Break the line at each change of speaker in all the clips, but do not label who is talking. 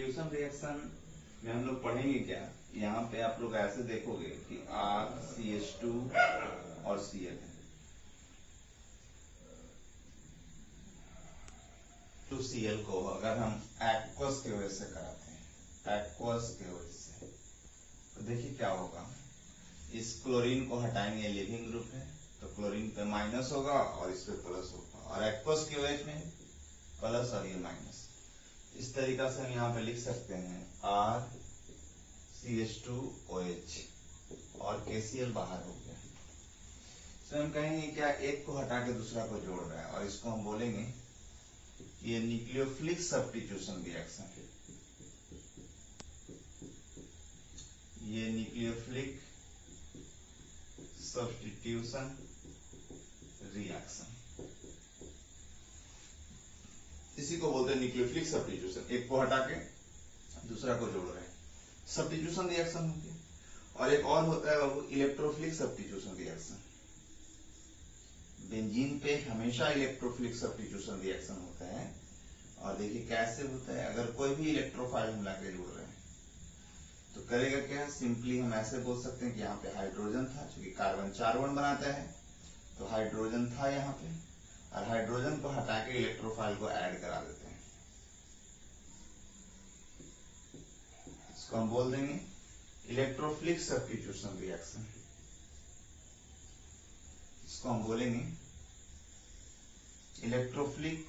Substitution reaction में हम लोग पढ़ेंगे क्या, यहाँ पे आप लोग ऐसे देखोगे कि RCH2 और Cl है, तो Cl को अगर हम एक्वस के वजह से कराते हैं, एक्वस के वजह से, तो देखिए क्या होगा, इस क्लोरीन को हटाएंगे, लिविंग ग्रुप है तो क्लोरीन पे माइनस होगा और इस पे प्लस होगा, और एक्वस के वजह में प्लस और ये माइनस। इस तरीका से हम यहाँ पे लिख सकते हैं RCH2OH और KCl बाहर हो गया। तो हम कहेंगे क्या, एक को हटा के दूसरा को जोड़ रहा है, और इसको हम बोलेंगे ये न्यूक्लियोफिलिक सब्स्टिट्यूशन रिएक्शन है। ये न्यूक्लियोफिलिक सब्स्टिट्यूशन रिएक्शन, इसी को बोलते हैं न्यूक्लियोफिलिक सब्स्टिट्यूशन। एक को हटा के दूसरा को जोड़ रहे हैं, सब्स्टिट्यूशन रिएक्शन हो गया। और एक और होता है वो इलेक्ट्रोफिलिक सब्स्टिट्यूशन रिएक्शन। बेंजीन पे हमेशा इलेक्ट्रोफिलिक सब्स्टिट्यूशन रिएक्शन होता है, और देखिए कैसे होता है, अगर कोई भी इलेक्ट्रोफाइल हम लाके जोड़ रहे हैं तो करेगा क्या, सिंपली हम ऐसे बोल सकते हैं कि यहाँ पे हाइड्रोजन था, क्योंकि कार्बन 4 बॉन्ड बनाता है, तो हाइड्रोजन था यहाँ पे, और हाइड्रोजन को हटा के इलेक्ट्रोफाइल को ऐड करा देते हैं। इसको हम बोल देंगे इलेक्ट्रोफिलिक सब्स्टिट्यूशन रिएक्शन। इसको हम बोलेंगे electrophilic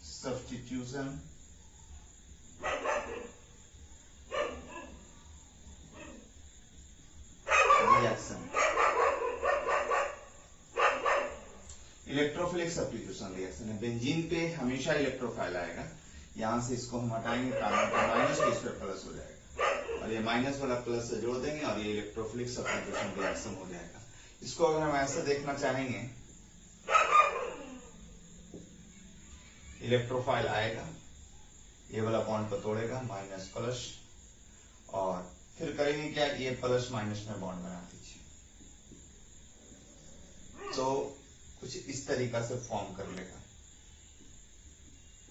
substitution reaction. Electrophilic substitution reaction है, बेंजीन पे हमेशा इलेक्ट्रोफाइल आएगा, यहां से इसको हम हटाएंगे, कार्बन का माइनस इस पे प्लस हो जाएगा, और ये माइनस वाला प्लस से जोड़ देंगे और ये इलेक्ट्रोफिलिक सब्स्टिट्यूशन रिएक्शन हो जाएगा। इसको अगर हम ऐसे देखना चाहेंगे, इलेक्ट्रोफाइल आएगा, ये वाला बॉन्ड को तोड़ेगा, माइनस प्लस, और फिर करेंगे क्या, ये प्लस माइनस में बॉन्ड बना दीजिए, तो कुछ इस तरीका से फॉर्म कर लेगा।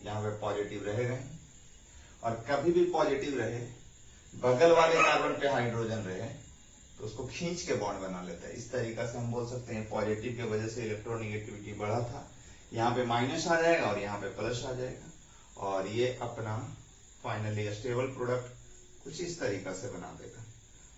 यहाँ पे पॉजिटिव रहेगा, और कभी भी पॉजिटिव रहे, बगल वाले कार्बन पे हाइड्रोजन रहे तो उसको खींच के बॉन्ड बना लेता है। इस तरीका से हम बोल सकते हैं पॉजिटिव की वजह से इलेक्ट्रोनेगेटिविटी बढ़ा था, यहाँ पे माइनस आ जाएगा और यहाँ पे प्लस आ जाएगा, और ये अपना फाइनली स्टेबल प्रोडक्ट कुछ इस तरीका से बना देगा।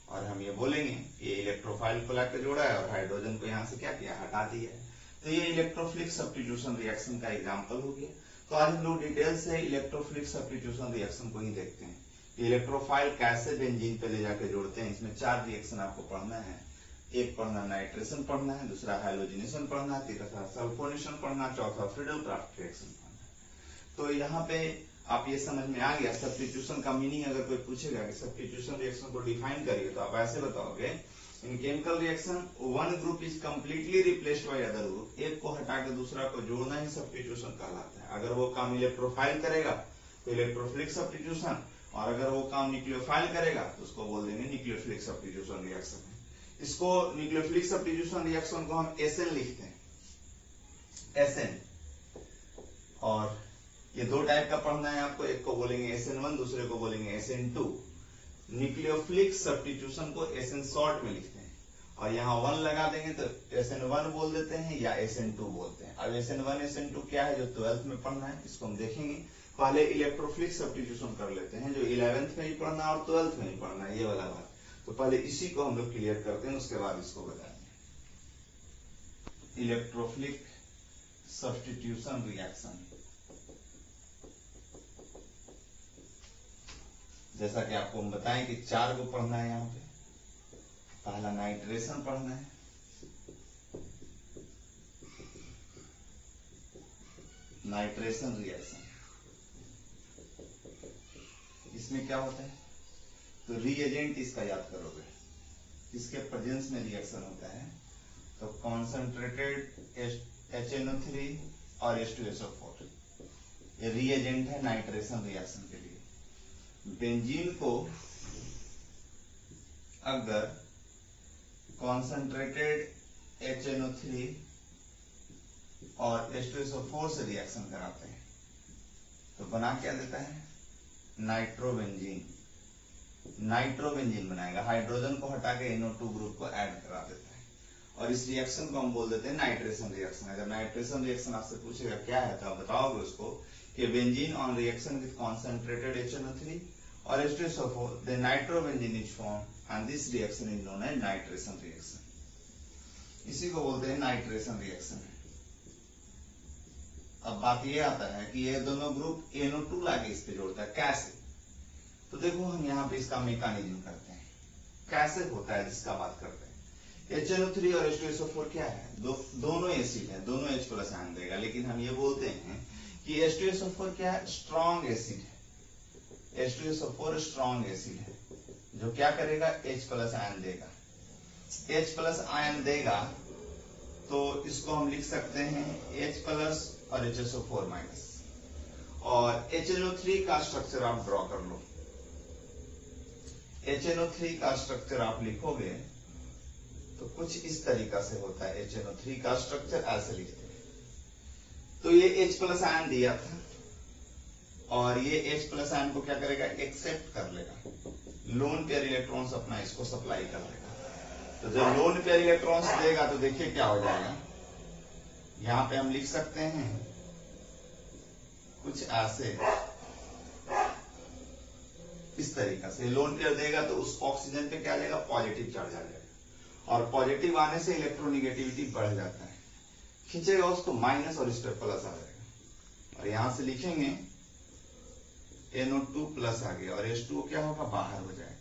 और हम ये बोलेंगे ये इलेक्ट्रोफाइल को लाकर जोड़ा है और हाइड्रोजन को यहाँ से क्या किया, हटा दिया है। तो ये इलेक्ट्रोफिलिक सब्स्टिट्यूशन रिएक्शन का एग्जांपल हो गया। तो आज हम लोग डिटेल से इलेक्ट्रोफिलिक सब्स्टिट्यूशन रिएक्शन को ही देखते हैं, इलेक्ट्रोफाइल कैसे बेंजीन पे ले जाके जोड़ते हैं। इसमें 4 रिएक्शन आपको पढ़ना है, एक पढ़ना नाइट्रेशन पढ़ना है, दूसरा हैलोजिनेशन पढ़ना है, तीसरा सल्फोनेशन पढ़ना है, चौथा फ्रीडल-क्राफ्ट रिएक्शन पढ़ना है। तो यहाँ पे आप ये समझ में आ गया सब्स्टिट्यूशन का मीनिंग। अगर कोई पूछेगा कि सब्स्टिट्यूशन रिएक्शन को डिफाइन करिए, तो आप ऐसे बताओगे, इन chemical reaction one group is completely replaced by other group. एक को हटा के दूसरा को जोड़ना ही सब्स्टिट्यूशन कहलाता है। अगर वो काम इलेक्ट्रोफाइल करेगा तो इलेक्ट्रोफिलिक सब्स्टिट्यूशन, और अगर वो काम न्यूक्लियोफाइल करेगा तो उसको बोल देंगे न्यूक्लियोफिलिक सब्स्टिट्यूशन रिएक्शन। इसको न्यूक्लियोफिलिक सब्स्टिट्यूशन रिएक्शन को हम SN लिखते हैं, SN। और ये 2 टाइप का पढ़ना है आपको, एक को बोलेंगे SN1, दूसरे को बोलेंगे SN2। न्यूक्लियोफिलिक सब्स्टिट्यूशन को SN शॉर्ट में लिखते हैं, और यहाँ 1 लगा देंगे तो SN1 बोल देते हैं या SN2 बोलते हैं। अब SN1 SN2 क्या है, जो 12th में पढ़ना है, इसको हम देखेंगे। पहले इलेक्ट्रोफिलिक सब्स्टिट्यूशन कर लेते हैं, जो 11th में ही पढ़ना और 12th में ही पढ़ना है, ये वाला बात। तो पहले इसी को हम लोग क्लियर करते हैं, उसके बाद इसको बताएंगे। इलेक्ट्रोफिलिक सब्स्टिट्यूशन रिएक्शन, जैसा कि आपको हम बताएं कि 4 को पढ़ना है। यहाँ पे पहला नाइट्रेशन पढ़ना है, नाइट्रेशन रिएक्शन। इसमें क्या होता है, तो रीएजेंट इसका याद करोगे, किसके प्रेजेंस में रिएक्शन होता है, तो कॉन्सेंट्रेटेड HNO3 और H2SO4, ये रीएजेंट है नाइट्रेशन रिएक्शन के लिए। बेंजीन को अगर कॉन्सेंट्रेटेड HNO3 और H2SO4 से रिएक्शन कराते हैं तो बना क्या देता है, नाइट्रोबेंजीन बनाएगा, हाइड्रोजन को हटा के NO2 ग्रुप को ऐड करा देता है, और इस रिएक्शन को हम बोल देते हैं नाइट्रेशन रिएक्शन। अगर नाइट्रेशन रिएक्शन आपसे पूछेगा क्या है तो आप बताओगे उसको कि benzene on reaction with concentrated HNO3 और H2SO4 then nitrobenzene is form and this reaction is known as nitration reaction. इसी को बोलते हैं नाइट्रेशन रिएक्शन। अब बात ये आता है कि ये दोनों ग्रुप NO2 लाके इस पे जोड़ता है, कैसे? तो देखो हम यहाँ पे इसका मैकेनिज्म करते हैं, कैसे होता है जिसका बात करते हैं। HNO3 और H2SO4 क्या है? दोनों एसिड है, दोनों H प्लस आयन देगा, लेकिन हम ये बोलते हैं कि H2SO4 क्या है? स्ट्रॉन्ग एसिड है। H2SO4 स्ट्रॉन्ग एसिड है जो क्या करेगा? H प्लस आयन देगा। H प्लस आयन देगा तो इसको हम लिख सकते हैं H प्लस और HSO4 माइनस। और HNO3 का स्ट्रक्चर आप ड्रॉ कर लो। HNO3 का स्ट्रक्चर आप लिखोगे तो कुछ इस तरीका से होता है। HNO3 का स्ट्रक्चर ऐसे लिखते हैं। तो ये H प्लस आयन दिया था और ये H प्लस आयन को क्या करेगा? एक्सेप्ट कर लेगा, लोन पेयर इलेक्ट्रॉन्स अपना इसको सप्लाई कर लेगा। तो जब लोन पेयर इलेक्ट्रॉन्स देगा तो देखिए क्या हो जाएगा। यहां पे हम लिख सकते हैं कुछ ऐसे, इस तरीका से लोन पेयर देगा तो उस ऑक्सीजन पे क्या लेगा? पॉजिटिव चार्ज आ जाएगा, और पॉजिटिव आने से इलेक्ट्रोनिगेटिविटी बढ़ जाता है, खींचेगा उसको माइनस और इस पे प्लस आ जाएगा। और यहां से लिखेंगे NO2 प्लस आ गया और H2O क्या होगा? बाहर हो जाएगा।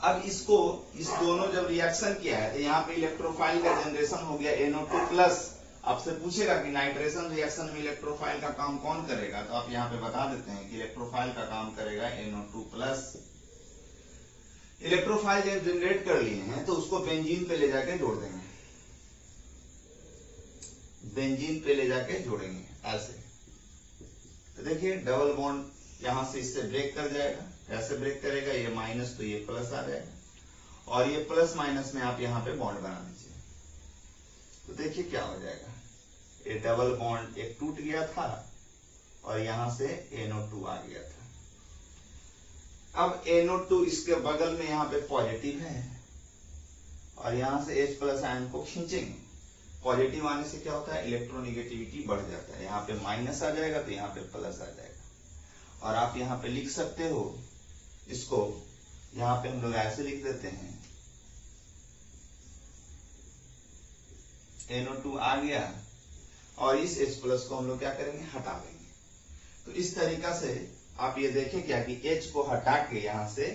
अब इसको, इस दोनों जब रिएक्शन किया है तो यहाँ पे इलेक्ट्रोफाइल का जनरेशन हो गया NO2 प्लस। आपसे पूछेगा कि नाइट्रेशन रिएक्शन में इलेक्ट्रोफाइल का काम कौन करेगा, तो आप यहाँ पे बता देते हैं कि इलेक्ट्रोफाइल का काम करेगा NO2 प्लस। इलेक्ट्रोफाइल जब जनरेट कर लिए हैं तो उसको बेंजीन पे ले जाके जोड़ देंगे, बेंजीन पे ले जाके जोड़ेंगे ऐसे। तो देखिए डबल बॉन्ड यहां से इससे ब्रेक कर जाएगा। कैसे ब्रेक करेगा? ये माइनस तो ये प्लस आ जाएगा, और ये प्लस माइनस में आप यहाँ पे बॉन्ड बना दीजिए। तो देखिए क्या हो जाएगा। ये डबल बॉन्ड एक टूट गया था और यहां से NO2 आ गया था। अब NO2 इसके बगल में यहाँ पे पॉजिटिव है और यहां से H प्लस आयन को खींचेंगे। पॉजिटिव आने से क्या होता है? इलेक्ट्रोनिगेटिविटी बढ़ जाता है। यहाँ पे माइनस आ जाएगा तो यहाँ पे प्लस आ जाएगा। और आप यहाँ पे लिख सकते हो इसको, यहाँ पे हम लोग ऐसे लिख देते हैं NO2 आ गया और इस H प्लस को हम लोग क्या करेंगे? हटा देंगे। तो इस तरीका से आप ये देखें क्या कि H को हटा के यहाँ से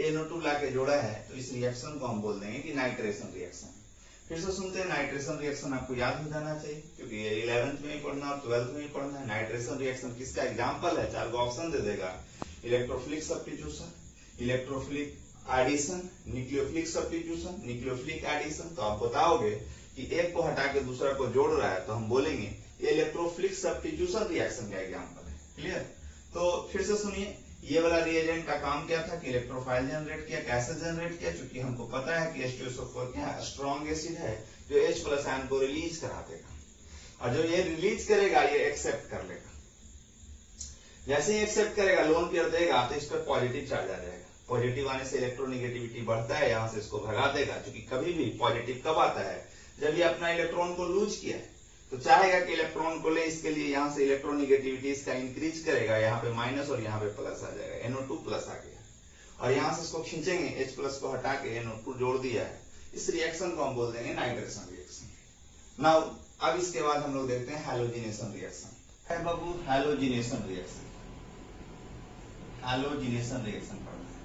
NO2 लाके जोड़ा है, तो इस रिएक्शन को हम बोल देंगे कि नाइट्रेशन रिएक्शन। फिर से सुनते हैं, नाइट्रेशन रिएक्शन आपको याद हो जाना चाहिए क्योंकि ये 11th में ही पढ़ना और 12th में ही पढ़ना है। नाइट्रेशन रिएक्शन किसका एग्जांपल है? 4 ऑप्शन दे देगा। Electrophilic substitution, electrophilic addition, nucleophilic substitution, nucleophilic addition. तो आप बताओगे कि एक को हटा के दूसरा को जोड़ रहा है तो हम बोलेंगे ये इलेक्ट्रोफिलिक सब्स्टिट्यूशन रिएक्शन का एग्जांपल है। क्लियर? तो फिर से सुनिए, ये वाला रिएजेंट का काम क्या था कि इलेक्ट्रोफाइल जनरेट किया। कैसे जनरेट किया? क्योंकि हमको पता है कि H2SO4 क्या है? स्ट्रॉन्ग एसिड है जो H प्लस आयन को रिलीज करा देगा, और जो ये रिलीज करेगा ये एक्सेप्ट कर लेगा। जैसे ही एक्सेप्ट करेगा, लोन पेयर देगा तो इस पर पॉजिटिव चार्ज आ जाएगा। पॉजिटिव आने से इलेक्ट्रोनिगेटिविटी बढ़ता है, यहाँ से इसको भगा देगा। क्योंकि कभी भी पॉजिटिव कब आता है? जब ये अपना इलेक्ट्रॉन को लूज किया है तो चाहेगा कि इलेक्ट्रॉन को ले, इसके लिए यहाँ से इलेक्ट्रोनिगेटिविटी इसका इंक्रीज करेगा। यहाँ पे माइनस और यहाँ पे प्लस आ जाएगा। NO2 प्लस आ गया और यहाँ से इसको खींचेंगे, H प्लस को हटा के NO2 जोड़ दिया है। इस रिएक्शन को हम बोल देंगे नाइट्रेशन रिएक्शन। नाउ अब इसके बाद हम लोग देखते हैं हैलोजिनेशन रिएक्शन। है बाबू हैलोजिनेशन रिएक्शन। हैलोजिनेशन रिएक्शन पढ़ना है।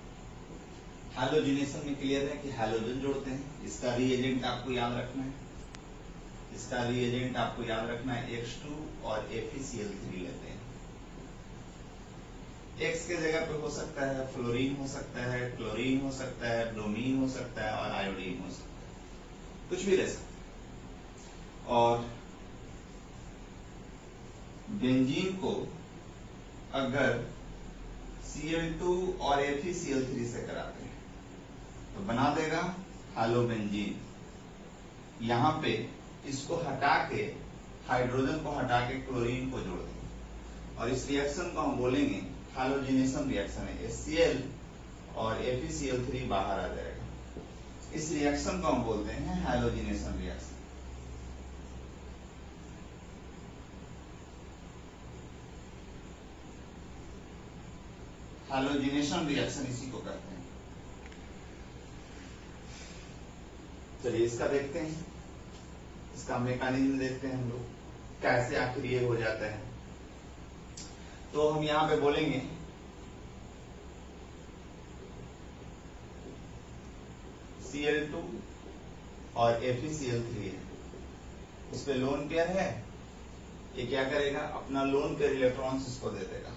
हैलोजिनेशन में क्लियर है कि हैलोजन जोड़ते हैं। इसका रिएजेंट आपको याद रखना है। इसका रिएजेंट आपको याद रखना है X2 और FeCl3 लेते हैं। X के जगह पे हो सकता है फ्लोरीन, हो सकता है क्लोरीन, हो सकता है ब्रोमीन, हो सकता है और आयोडीन हो सकता है, कुछ भी ले सकते हैं। और बेंजीन को अगर Cl2 और FeCl3 से कराते हैं तो बना देगा हैलोबेंजीन। यहां पे इसको हटा के, हाइड्रोजन को हटा के क्लोरीन को जोड़ देंगे और इस रिएक्शन को हम बोलेंगे हैलोजिनेशन रिएक्शन है। HCl और FeCl3 बाहर आ जाएगा। इस रिएक्शन को हम बोलते हैं हैलोजिनेशन रिएक्शन। हैलोजिनेशन रिएक्शन इसी को कहते हैं। चलिए इसका देखते हैं, इसका मैकेनिज्म देखते हैं हम लोग कैसे आखिर ये हो जाता है। तो हम यहां पे बोलेंगे Cl2 और FeCl3 है, इस पे लोन पेयर है। ये क्या करेगा, अपना लोन पेयर इलेक्ट्रॉन्स इसको दे देगा।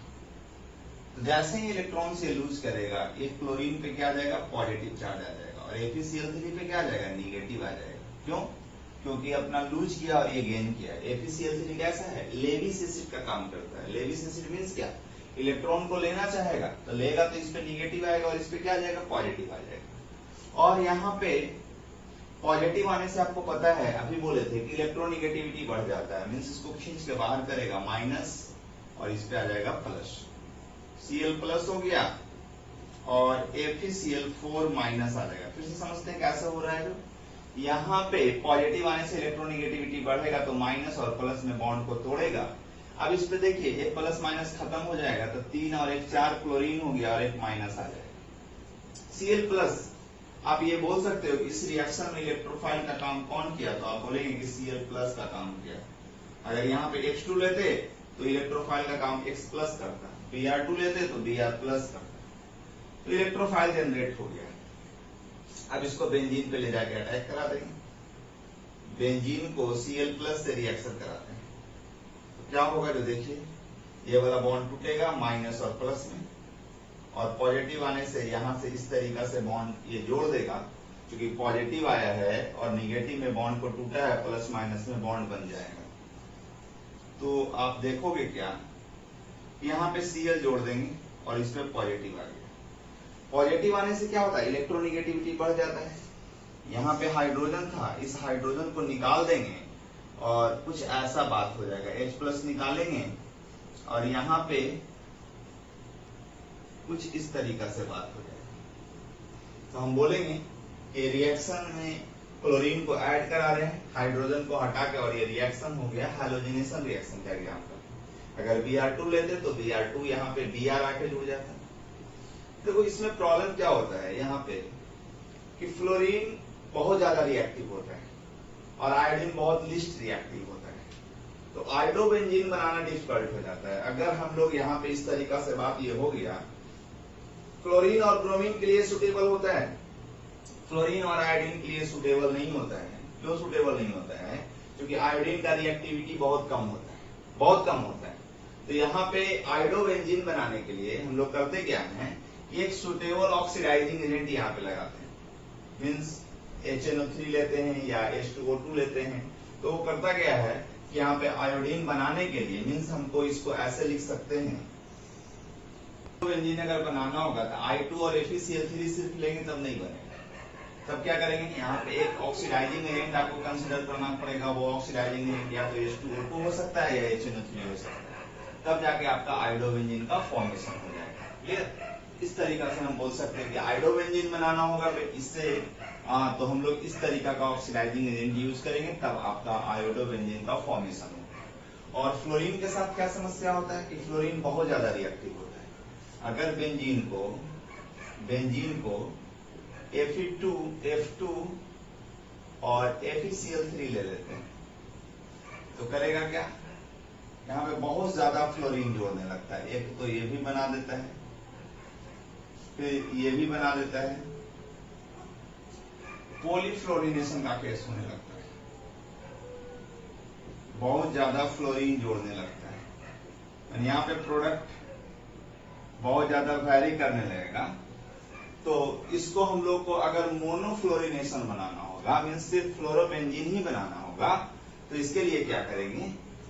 तो जैसे ही इलेक्ट्रॉन से लूज करेगा, ये क्लोरीन पे क्या आ जाएगा, पॉजिटिव चार्ज आ जाएगा, और FeCl3 पे क्या आ जाएगा, निगेटिव आ जाएगा। क्यों? क्योंकि अपना लूज किया और ये गेन किया। FeCl3 कैसा है, लेविस एसिड का काम करता है। लेविस एसिड मींस क्या, इलेक्ट्रॉन को लेना चाहेगा तो लेगा, तो इस पे निगेटिव आएगा और इस पे क्या आ जाएगा, पॉजिटिव आ जाएगा। और यहाँ पे पॉजिटिव आने से आपको पता है, अभी बोले थे कि इलेक्ट्रोनिगेटिविटी बढ़ जाता है, मींस इसको खींच के बाहर करेगा माइनस, और इस पे आ जाएगा प्लस। Cl प्लस हो गया और FeCl4 माइनस आ जाएगा। फिर से समझते हैं कैसे हो रहा है। यहाँ पे पॉजिटिव आने से इलेक्ट्रोनिगेटिविटी बढ़ेगा तो माइनस और प्लस में बॉन्ड को तोड़ेगा। अब इस पे देखिए, एक प्लस माइनस खत्म हो जाएगा तो 3 और 1 4 क्लोरीन हो गया और एक माइनस आ जाएगा। Cl प्लस, आप ये बोल सकते हो कि इस रिएक्शन में इलेक्ट्रोफाइल का काम कौन किया, तो आप बोलेंगे कि Cl प्लस का काम किया। अगर यहाँ पे X2 लेते तो इलेक्ट्रोफाइल का काम X प्लस करता, Br2 लेते तो Br प्लस करता, तो इलेक्ट्रोफाइल जनरेट हो गया। अब इसको बेंजीन पे ले जाके अटैक करा देंगे, बेंजीन को Cl प्लस से रिएक्शन कराते हैं, तो क्या होगा, जो देखिए ये वाला बॉन्ड टूटेगा माइनस और प्लस में, और पॉजिटिव आने से यहां से इस तरीका से बॉन्ड ये जोड़ देगा, क्योंकि पॉजिटिव आया है और निगेटिव में बॉन्ड को टूटा है, प्लस माइनस में बॉन्ड बन जाएगा। तो आप देखोगे क्या, यहाँ पे Cl जोड़ देंगे और इस पे पॉजिटिव आ गया। पॉजिटिव आने से क्या होता है, इलेक्ट्रोनिगेटिविटी बढ़ जाता है। यहाँ पे हाइड्रोजन था, इस हाइड्रोजन को निकाल देंगे और कुछ ऐसा बात हो जाएगा, H प्लस निकालेंगे और यहाँ पे कुछ इस तरीका से बात हो जाएगी। तो हम बोलेंगे कि रिएक्शन में क्लोरीन को ऐड करा रहे हैं, हाइड्रोजन को हटा के, और ये रिएक्शन हो गया हैलोजिनेशन रिएक्शन का एग्जाम्पल। अगर Br2 लेते तो Br2 यहाँ पे Br आके जुड़ जाता। देखो इसमें प्रॉब्लम क्या होता है यहाँ पे, कि फ्लोरीन बहुत ज्यादा रिएक्टिव होता है और आयोडीन बहुत लिस्ट रिएक्टिव होता है, तो आयोडोबेंजीन बनाना डिफिकल्ट हो जाता है। अगर हम लोग यहाँ पे इस तरीका से बात ये हो गया, क्लोरीन और ब्रोमीन के लिए सुटेबल होता है, फ्लोरीन और आयोडीन के लिए सुटेबल नहीं होता है। क्यों सुटेबल नहीं होता है, क्योंकि आयोडीन का रिएक्टिविटी बहुत कम होता है, बहुत कम होता है। तो यहाँ पे आयोडोबेंजीन बनाने के लिए हम लोग करते क्या है, एक सुटेबल ऑक्सीडाइजिंग एजेंट यहाँ पे लगाते हैं, मीन्स HNO3 लेते हैं या H2O2 लेते हैं। तो वो करता क्या है कि यहाँ पे आयोडीन बनाने के लिए, मीन्स हमको इसको ऐसे लिख सकते हैं, बेंजीन अगर बनाना होगा तो I2 और FeCl3 सिर्फ लेंगे तब नहीं बनेगा। तब क्या करेंगे, यहाँ पे एक ऑक्सीडाइजिंग एजेंट आपको कंसिडर करना पड़ेगा। वो ऑक्सीडाइजिंग एजेंट या तो H2O2 हो सकता है या HNO3 हो सकता है, तब जाके आपका आयोडोबेंजीन का फॉर्मेशन हो जाएगा। क्लियर? इस तरीका से हम बोल सकते हैं कि आयोडोबेंजीन बनाना होगा तो इससे तो हम लोग इस तरीका का ऑक्सीडाइजिंग एजेंट यूज करेंगे, तब आपका आयोडोबेंजीन का फॉर्मेशन होगा। और फ्लोरीन के साथ क्या समस्या होता है कि फ्लोरीन बहुत ज्यादा रिएक्टिव होता है। अगर बेंजीन को Fe2 और FeCl3 ले लेते हैं तो करेगा क्या, यहाँ पे बहुत ज्यादा फ्लोरीन जोड़ने लगता है। एक तो ये भी बना देता है, फिर ये भी बना देता है, पॉलीफ्लोरिनेशन का केस होने लगता है, बहुत ज्यादा फ्लोरीन जोड़ने लगता है। यहाँ पे प्रोडक्ट बहुत ज्यादा वैरी करने लगेगा। तो इसको हम लोग को अगर मोनोफ्लोरिनेशन बनाना होगा, मीन्स सिर्फ फ्लोरोबेंजीन ही बनाना होगा, तो इसके लिए क्या करेंगे,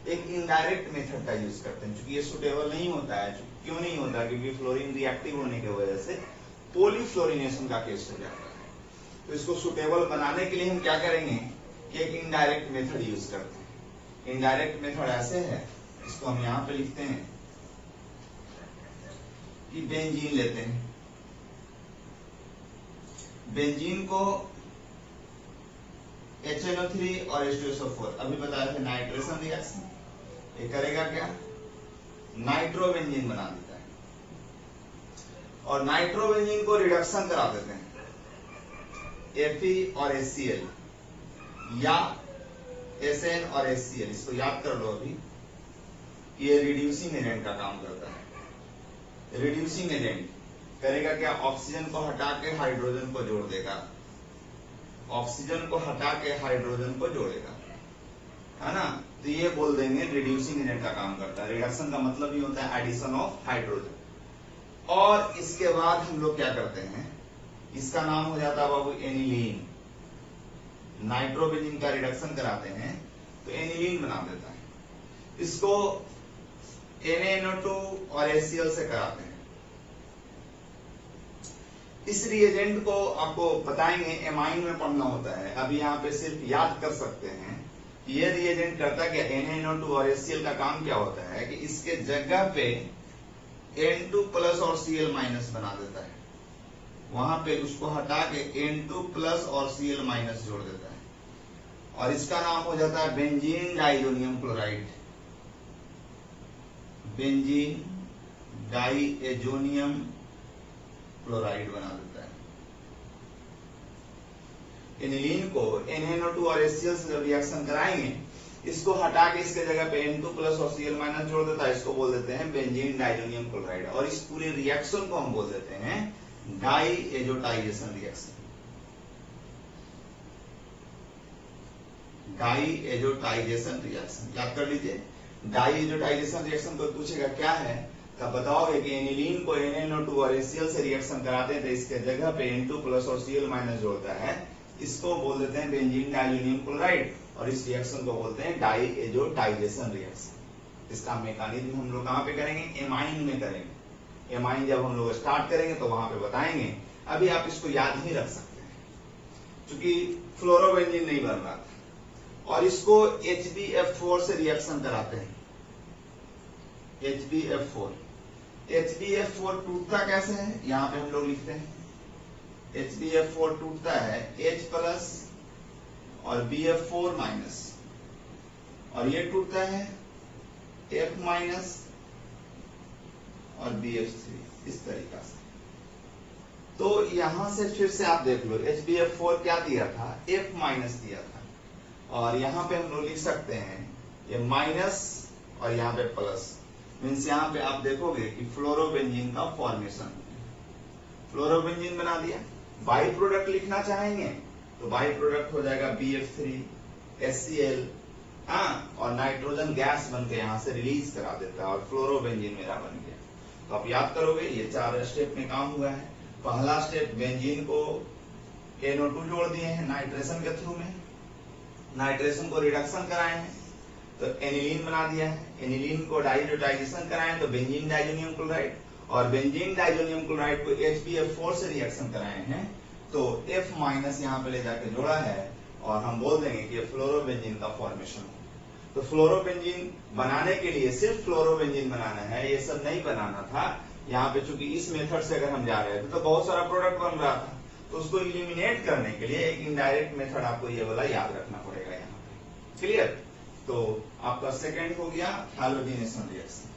एक इनडायरेक्ट मेथड का यूज करते हैं। क्योंकि ये सुटेबल नहीं होता है। क्यों नहीं होता, क्योंकि फ्लोरीन रिएक्टिव होने की वजह से पॉलीफ्लोरिनेशन का केस हो जाता है। तो इसको सुटेबल बनाने के लिए हम क्या करेंगे कि एक इनडायरेक्ट मेथड यूज करते हैं। इनडायरेक्ट मेथड ऐसे है, इसको हम यहाँ पे लिखते हैं कि बेंजीन लेते हैं, बेंजीन को HNO3 और H2SO4 अभी बता रहे थे नाइट्रेशन रिएक्शन, ये करेगा क्या, नाइट्रोबेंजीन बना देता है और नाइट्रोबेंजीन को रिडक्शन करा देते हैं Fe और HCl या SN और HCl, इसको याद कर लो अभी, ये रिड्यूसिंग एजेंट का काम करता है। रिड्यूसिंग एजेंट करेगा क्या, ऑक्सीजन को हटा के हाइड्रोजन को जोड़ देगा, ऑक्सीजन को हटा के हाइड्रोजन को जोड़ेगा, है ना। तो ये बोल देंगे रिड्यूसिंग एजेंट का काम करता है। रिडक्शन का मतलब ही होता है एडिशन ऑफ हाइड्रोजन। और इसके बाद हम लोग क्या करते हैं, इसका नाम हो जाता है बाबू एनिलीन। नाइट्रोबेंजीन का रिडक्शन कराते हैं तो एनिलीन बना देता है। इसको NaNO2 और HCl से कराते हैं। इस रिएजेंट को आपको बताएंगे, एमाइन में पढ़ना होता है, अभी यहाँ पे सिर्फ याद कर सकते हैं कि ये रिएजेंट करता है कि NaNO2 और HCl का काम क्या होता है कि इसके जगह पे N2 प्लस और Cl माइनस बना देता है, वहां पे उसको हटा के N2 प्लस और Cl माइनस जोड़ देता है और इसका नाम हो जाता है benzene diazonium chloride. Benzene diazonium chloride बना देता है। एनिलीन को NaNO2 और HCl से जब रिएक्शन कराएंगे, इसको हटा के इसके जगह पे N2 प्लस और Cl माइनस जोड़ देता है, इसको बोल देते हैं बेंजीन डाइजोनियम क्लोराइड। और इस पूरे रिएक्शन को हम बोल देते हैं डाइएजोटाइजेशन रिएक्शन। डाइएजोटाइजेशन रिएक्शन याद कर लीजिए। डाइएजोटाइजेशन रिएक्शन कोई पूछेगा क्या है, तब बताओगे कि एनिलीन को NaNO2 और HCl से रिएक्शन कराते हैं तो इसके जगह पे N2 प्लस और Cl माइनस जोड़ता है, इसको बोल देते हैं बेंजीन डाइजोनियम क्लोराइड। और इस रिएक्शन को बोलते हैं डाइएजोटाइजेशन रिएक्शन। इसका मैकेनिज्म हम लोग कहाँ पे करेंगे, एमाइन में करेंगे। एमाइन जब हम लोग स्टार्ट करेंगे तो वहां पे बताएंगे, अभी आप इसको याद ही रख सकते हैं क्योंकि फ्लोरोबेंजीन नहीं बन रहा था। और इसको HbF4 से रिएक्शन कराते हैं, HbF4। HbF4 टूटता कैसे है, यहाँ पे हम लोग लिखते हैं HbF4 टूटता है H प्लस और BF4 माइनस, और ये टूटता है F माइनस और BF3, इस तरीका से। तो यहां से फिर से आप देख लो, HbF4 क्या दिया था, F माइनस दिया था, और यहाँ पे हम लोग लिख सकते हैं ये माइनस और यहाँ पे प्लस। मीन्स यहाँ पे आप देखोगे कि फ्लोरोबेंजीन का फॉर्मेशन, फ्लोरोबेंजीन बना दिया। बाई प्रोडक्ट लिखना चाहेंगे तो बाई प्रोडक्ट हो जाएगा BF3 HCl, हाँ, और नाइट्रोजन गैस बन के यहाँ से रिलीज करा देता है और फ्लोरोबेंजीन मेरा बन गया। तो आप याद करोगे ये 4 स्टेप में काम हुआ है। पहला स्टेप, बेंजीन को NO2 जोड़ दिए हैं नाइट्रेशन के थ्रू में, नाइट्रेशन को रिडक्शन कराए हैं तो एनिलीन बना दिया है। एनिलीन को डाइएजोटाइजेशन कराए तो बेंजीन डाइजोनियम क्लोराइड, और बेंजीन डाइजोनियम क्लोराइड को HbF4 से रिएक्शन कराए हैं तो F माइनस यहाँ पे ले जाके जोड़ा है और हम बोल देंगे कि ये फ्लोरोबेंजीन का फॉर्मेशन हो। तो फ्लोरोबेंजीन बनाने के लिए सिर्फ फ्लोरोबेंजीन बनाना है, ये सब नहीं बनाना था। यहाँ पे चूंकि इस मेथड से अगर हम जा रहे थे तो बहुत सारा प्रोडक्ट बन रहा था, तो उसको इलिमिनेट करने के लिए एक इनडायरेक्ट मेथड आपको ये वाला याद रखना पड़ेगा यहाँ पे। क्लियर? तो आपका सेकंड हो गया हैलोजिनेशन रिएक्शन।